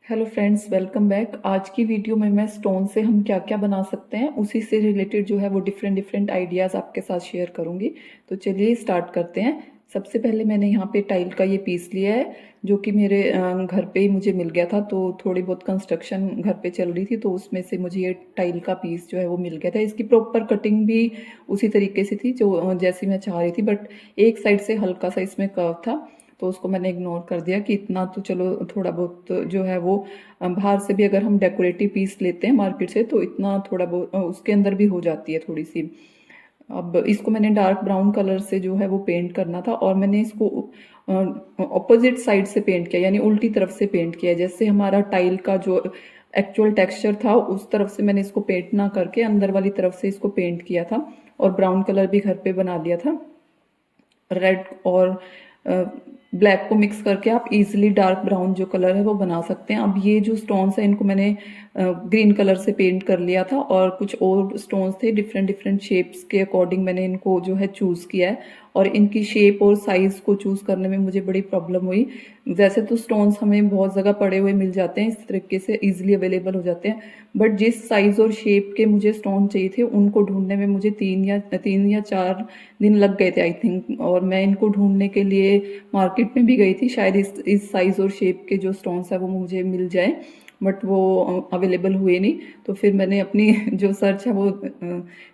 Hello friends, welcome back. आज की video में मैं स्टोन से हम क्या क्या बना सकते हैं उसी से रिलेटेड जो है वो डिफरेंट डिफरेंट आइडियाज़ आपके साथ शेयर करूंगी। तो चलिए स्टार्ट करते हैं। सबसे पहले मैंने यहाँ पे टाइल का ये पीस लिया है जो कि मेरे घर पे ही मुझे मिल गया था। तो थोड़ी बहुत कंस्ट्रक्शन घर पे चल रही थी तो उसमें से मुझे ये टाइल का पीस जो है वो मिल गया था। इसकी प्रॉपर कटिंग भी उसी तरीके से थी जो जैसी मैं चाह रही थी, बट एक साइड से हल्का सा इसमें कर्व था तो उसको मैंने इग्नोर कर दिया कि इतना तो चलो थोड़ा बहुत जो है वो बाहर से भी अगर हम डेकोरेटिव पीस लेते हैं मार्केट से तो इतना थोड़ा बहुत उसके अंदर भी हो जाती है थोड़ी सी। अब इसको मैंने डार्क ब्राउन कलर से जो है वो पेंट करना था और मैंने इसको ऑपोजिट साइड से पेंट किया, यानी उल्टी तरफ से पेंट किया। जैसे हमारा टाइल का जो एक्चुअल टेक्सचर था उस तरफ से मैंने इसको पेंट ना करके अंदर वाली तरफ से इसको पेंट किया था और ब्राउन कलर भी घर पे बना लिया था। रेड और ब्लैक को मिक्स करके आप इजीली डार्क ब्राउन जो कलर है वो बना सकते हैं। अब ये जो स्टोन्स है इनको मैंने ग्रीन कलर से पेंट कर लिया था और कुछ और स्टोन्स थे डिफरेंट डिफरेंट शेप्स के अकॉर्डिंग मैंने इनको जो है चूज़ किया है और इनकी शेप और साइज़ को चूज़ करने में मुझे बड़ी प्रॉब्लम हुई। वैसे तो स्टोन्स हमें बहुत जगह पड़े हुए मिल जाते हैं, इस तरीके से इजीली अवेलेबल हो जाते हैं, बट जिस साइज़ और शेप के मुझे स्टोन चाहिए थे उनको ढूंढने में मुझे 3 या 4 दिन लग गए थे आई थिंक। और मैं इनको ढूंढने के लिए मार्केट में भी गई थी, शायद इस साइज़ और शेप के जो स्टोन्स है वो मुझे मिल जाए, बट वो अवेलेबल हुए नहीं। तो फिर मैंने अपनी जो सर्च है वो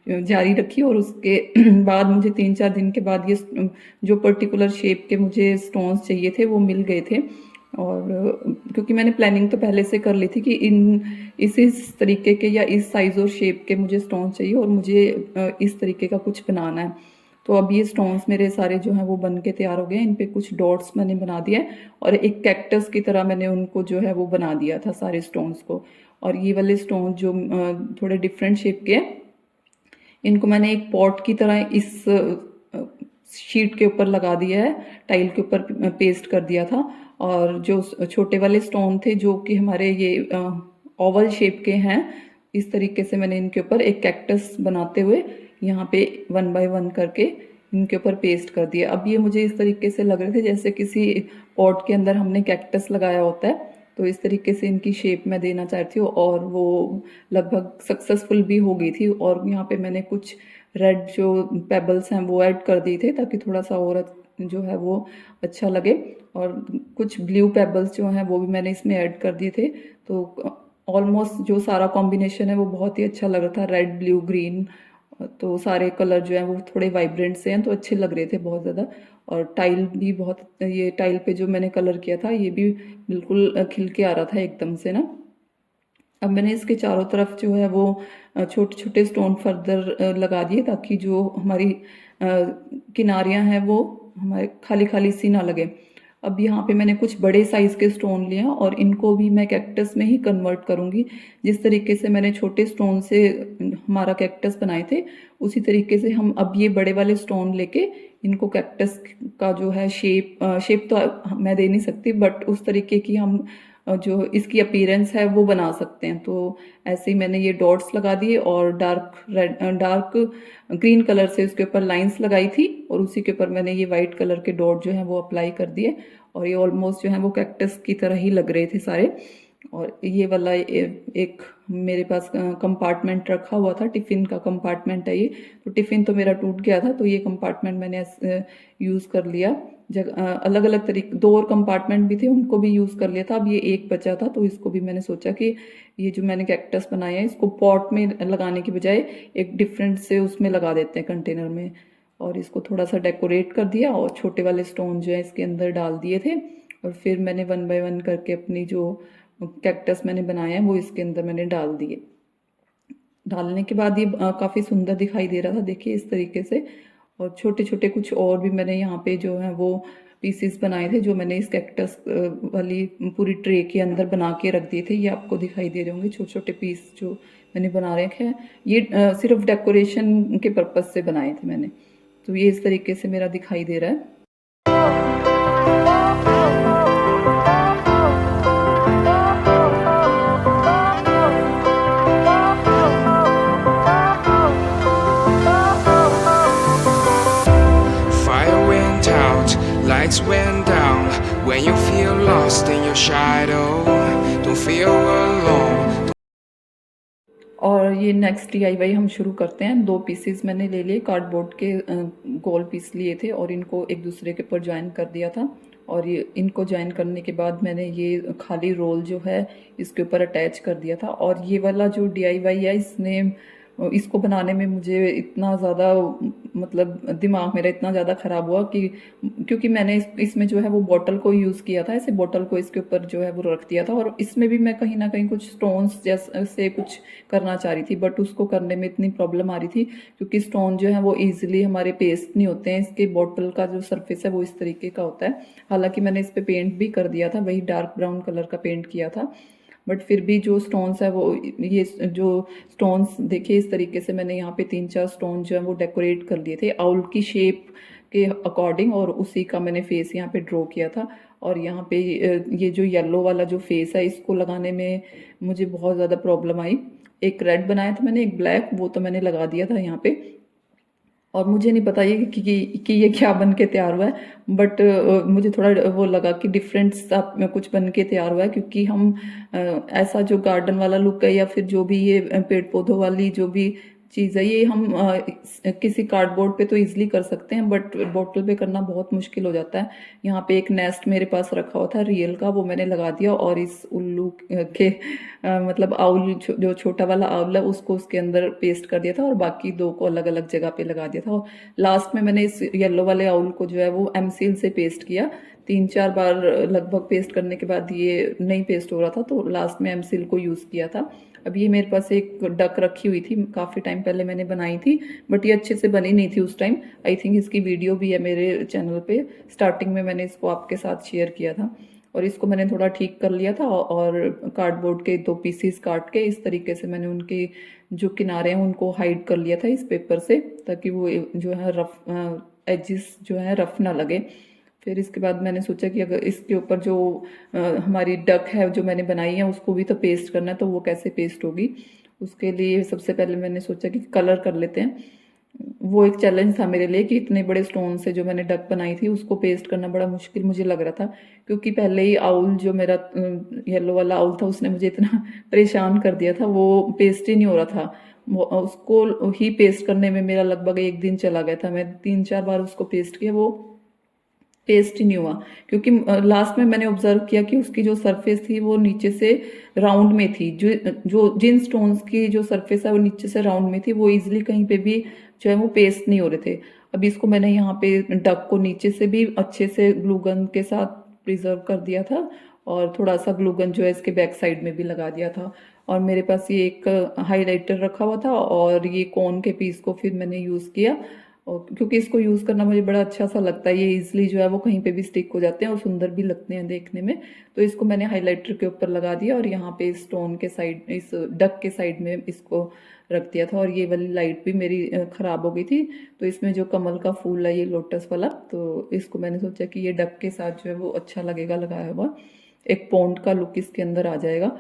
जारी रखी और उसके बाद मुझे 3-4 दिन के बाद ये जो पर्टिकुलर शेप के मुझे स्टोन्स चाहिए थे वो मिल गए थे। और क्योंकि मैंने प्लानिंग तो पहले से कर ली थी कि इस तरीके के या इस साइज़ और शेप के मुझे स्टोन चाहिए और मुझे इस तरीके का कुछ बनाना है। तो अब ये स्टोन्स मेरे सारे जो हैं वो बन के तैयार हो गए हैं। इन पे कुछ डॉट्स मैंने बना दिया है और एक कैक्टस की तरह मैंने उनको जो है वो बना दिया था सारे स्टोन्स को। और ये वाले स्टोन जो थोड़े डिफरेंट शेप के हैं इनको मैंने एक पॉट की तरह इस शीट के ऊपर लगा दिया है, टाइल के ऊपर पेस्ट कर दिया था। और जो छोटे वाले स्टोन थे जो कि हमारे ये ओवल शेप के हैं, इस तरीके से मैंने इनके ऊपर एक कैक्टस बनाते हुए यहाँ पे 1 बाय 1 करके इनके ऊपर पेस्ट कर दिया। अब ये मुझे इस तरीके से लग रहे थे जैसे किसी पॉट के अंदर हमने कैक्टस लगाया होता है, तो इस तरीके से इनकी शेप मैं देना चाहती हूँ और वो लगभग सक्सेसफुल भी हो गई थी। और यहाँ पे मैंने कुछ रेड जो पेबल्स हैं वो ऐड कर दिए थे ताकि थोड़ा सा और जो है वो अच्छा लगे। और कुछ ब्लू पेबल्स जो हैं वो भी मैंने इसमें ऐड कर दिए थे। तो ऑलमोस्ट जो सारा कॉम्बिनेशन है वो बहुत ही अच्छा लग रहा था, रेड ब्लू ग्रीन। तो सारे कलर जो हैं वो थोड़े वाइब्रेंट से हैं तो अच्छे लग रहे थे बहुत ज़्यादा। और टाइल भी बहुत, ये टाइल पे जो मैंने कलर किया था ये भी बिल्कुल खिल के आ रहा था एकदम से ना। अब मैंने इसके चारों तरफ जो है वो छोटे छोटे स्टोन फर्दर लगा दिए ताकि जो हमारी किनारियां हैं वो हमारे खाली खाली सी ना लगे। अब यहाँ पे मैंने कुछ बड़े साइज के स्टोन लिए हैं और इनको भी मैं कैक्टस में ही कन्वर्ट करूँगी। जिस तरीके से मैंने छोटे स्टोन से हमारा कैक्टस बनाए थे उसी तरीके से हम अब ये बड़े वाले स्टोन लेके इनको कैक्टस का जो है शेप तो मैं दे नहीं सकती, बट उस तरीके की हम जो इसकी अपीयरेंस है वो बना सकते हैं। तो ऐसे ही मैंने ये डॉट्स लगा दिए और डार्क ग्रीन कलर से उसके ऊपर लाइंस लगाई थी और उसी के ऊपर मैंने ये वाइट कलर के डॉट जो हैं वो अप्लाई कर दिए और ये ऑलमोस्ट जो है वो कैक्टस की तरह ही लग रहे थे सारे। और ये वाला एक मेरे पास कंपार्टमेंट रखा हुआ था, टिफ़िन का कंपार्टमेंट है ये। तो टिफ़िन तो मेरा टूट गया था तो ये कंपार्टमेंट मैंने यूज़ कर लिया। अलग अलग तरीके 2 और कंपार्टमेंट भी थे उनको भी यूज़ कर लिया था। अब ये एक बचा था तो इसको भी मैंने सोचा कि ये जो मैंने कैक्टस बनाया है इसको पॉट में लगाने की बजाय एक डिफरेंट से उसमें लगा देते हैं कंटेनर में। और इसको थोड़ा सा डेकोरेट कर दिया और छोटे वाले स्टोन जो है इसके अंदर डाल दिए थे। और फिर मैंने 1 बाय 1 करके अपनी जो कैक्टस मैंने बनाया है वो इसके अंदर मैंने डाल दिए। डालने के बाद ये काफ़ी सुंदर दिखाई दे रहा था, देखिए इस तरीके से। और छोटे छोटे कुछ और भी मैंने यहाँ पे जो है वो पीसेस बनाए थे जो मैंने इस कैक्टस वाली पूरी ट्रे के अंदर बना के रख दिए थे। ये आपको दिखाई दे रहे होंगे छोटे छोटे पीस जो मैंने बना रखे हैं। ये सिर्फ डेकोरेशन के पर्पज़ से बनाए थे मैंने। तो ये इस तरीके से मेरा दिखाई दे रहा है। Fire went out, lights went down. When you feel lost in your shadow, don't और ये नेक्स्ट DIY हम शुरू करते हैं। 2 पीसेस मैंने ले लिए, कार्डबोर्ड के गोल पीस लिए थे और इनको एक दूसरे के ऊपर ज्वाइन कर दिया था। और ये इनको ज्वाइन करने के बाद मैंने ये खाली रोल जो है इसके ऊपर अटैच कर दिया था। और ये वाला जो DIY है इसको बनाने में मुझे इतना ज़्यादा मतलब दिमाग मेरा इतना ज़्यादा ख़राब हुआ कि क्योंकि मैंने इसमें जो है वो बॉटल को यूज़ किया था, ऐसे बॉटल को इसके ऊपर जो है वो रख दिया था। और इसमें भी मैं कहीं ना कहीं कुछ स्टोन्स जैसे कुछ करना चाह रही थी, बट उसको करने में इतनी प्रॉब्लम आ रही थी क्योंकि स्टोन जो है वो ईजिली हमारे पेस्ट नहीं होते हैं। इसके बॉटल का जो सरफेस है वो इस तरीके का होता है। हालांकि मैंने इस पर पेंट भी कर दिया था, वही डार्क ब्राउन कलर का पेंट किया था, बट फिर भी जो स्टोन्स है वो ये जो स्टोन्स देखिए इस तरीके से मैंने यहाँ पे 3-4 स्टोन जो है वो डेकोरेट कर लिए थे आउल की शेप के अकॉर्डिंग, और उसी का मैंने फेस यहाँ पे ड्रॉ किया था। और यहाँ पे ये जो येलो वाला जो फेस है इसको लगाने में मुझे बहुत ज़्यादा प्रॉब्लम आई। एक रेड बनाया था मैंने, एक ब्लैक, वो तो मैंने लगा दिया था यहाँ पे। और मुझे नहीं पता ये कि ये क्या बन के तैयार हुआ है, बट मुझे थोड़ा वो लगा कि डिफरेंट सा कुछ बन के तैयार हुआ है, क्योंकि हम ऐसा जो गार्डन वाला लुक है या फिर जो भी ये पेड़ पौधों वाली जो भी चीज़ है ये हम किसी कार्डबोर्ड पे तो इजीली कर सकते हैं, बट बॉटल पे करना बहुत मुश्किल हो जाता है। यहाँ पे एक नेस्ट मेरे पास रखा हुआ था रियल का, वो मैंने लगा दिया और इस उल्लू के मतलब आउल जो छोटा वाला आउल है उसको उसके अंदर पेस्ट कर दिया था और बाकी 2 को अलग अलग जगह पे लगा दिया था। और लास्ट में मैंने इस येलो वाले आउल को जो है वो एमसील से पेस्ट किया। 3-4 बार लगभग पेस्ट करने के बाद ये नहीं पेस्ट हो रहा था, तो लास्ट में एमसील को यूज़ किया था। अब ये मेरे पास एक डक रखी हुई थी, काफ़ी टाइम पहले मैंने बनाई थी, बट ये अच्छे से बनी नहीं थी उस टाइम। आई थिंक इसकी वीडियो भी है मेरे चैनल पे, स्टार्टिंग में मैंने इसको आपके साथ शेयर किया था। और इसको मैंने थोड़ा ठीक कर लिया था और कार्डबोर्ड के 2 पीसीस काट के इस तरीके से मैंने उनके जो किनारे हैं उनको हाइड कर लिया था इस पेपर से, ताकि वो जो है रफ एजिस जो है रफ ना लगे। फिर इसके बाद मैंने सोचा कि अगर इसके ऊपर जो हमारी डक है जो मैंने बनाई है उसको भी तो पेस्ट करना है, तो वो कैसे पेस्ट होगी। उसके लिए सबसे पहले मैंने सोचा कि कलर कर लेते हैं। वो एक चैलेंज था मेरे लिए कि इतने बड़े स्टोन से जो मैंने डक बनाई थी उसको पेस्ट करना बड़ा मुश्किल मुझे लग रहा था, क्योंकि पहले ही आउल जो मेरा येलो वाला आउल था उसने मुझे इतना परेशान कर दिया था, वो पेस्ट ही नहीं हो रहा था। उसको ही पेस्ट करने में मेरा लगभग 1 दिन चला गया था। मैं 3-4 बार उसको पेस्ट किया, वो पेस्ट ही नहीं हुआ, क्योंकि लास्ट में मैंने ऑब्जर्व किया कि उसकी जो सरफेस थी वो नीचे से राउंड में थी। जो जो जिन स्टोन्स की जो सरफेस है वो नीचे से राउंड में थी, वो इजीली कहीं पे भी जो है वो पेस्ट नहीं हो रहे थे। अभी इसको मैंने यहाँ पे डक को नीचे से भी अच्छे से ग्लूगन के साथ प्रिजर्व कर दिया था और थोड़ा सा ग्लूगन जो है इसके बैक साइड में भी लगा दिया था। और मेरे पास ये एक हाईलाइटर रखा हुआ था और ये कोन के पीस को फिर मैंने यूज़ किया, और क्योंकि इसको यूज़ करना मुझे बड़ा अच्छा सा लगता है, ये इजीली जो है वो कहीं पे भी स्टिक हो जाते हैं और सुंदर भी लगते हैं देखने में। तो इसको मैंने हाइलाइटर के ऊपर लगा दिया और यहाँ पे स्टोन के साइड, इस डक के साइड में इसको रख दिया था। और ये वाली लाइट भी मेरी ख़राब हो गई थी, तो इसमें जो कमल का फूल है ये लोटस वाला, तो इसको मैंने सोचा कि ये डक के साथ जो है वो अच्छा लगेगा लगाया हुआ, एक पॉन्ड का लुक इसके अंदर आ जाएगा।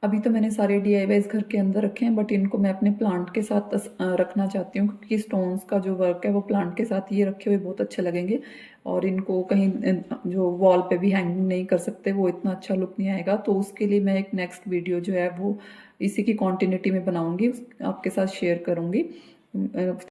अभी तो मैंने सारे DIYs घर के अंदर रखे हैं, बट इनको मैं अपने प्लांट के साथ रखना चाहती हूँ, क्योंकि स्टोन्स का जो वर्क है वो प्लांट के साथ ये रखे हुए बहुत अच्छे लगेंगे। और इनको कहीं जो वॉल पे भी हैंगिंग नहीं कर सकते, वो इतना अच्छा लुक नहीं आएगा। तो उसके लिए मैं एक नेक्स्ट वीडियो जो है वो इसी की कॉन्टिन्यूटी में बनाऊंगी, आपके साथ शेयर करूंगी।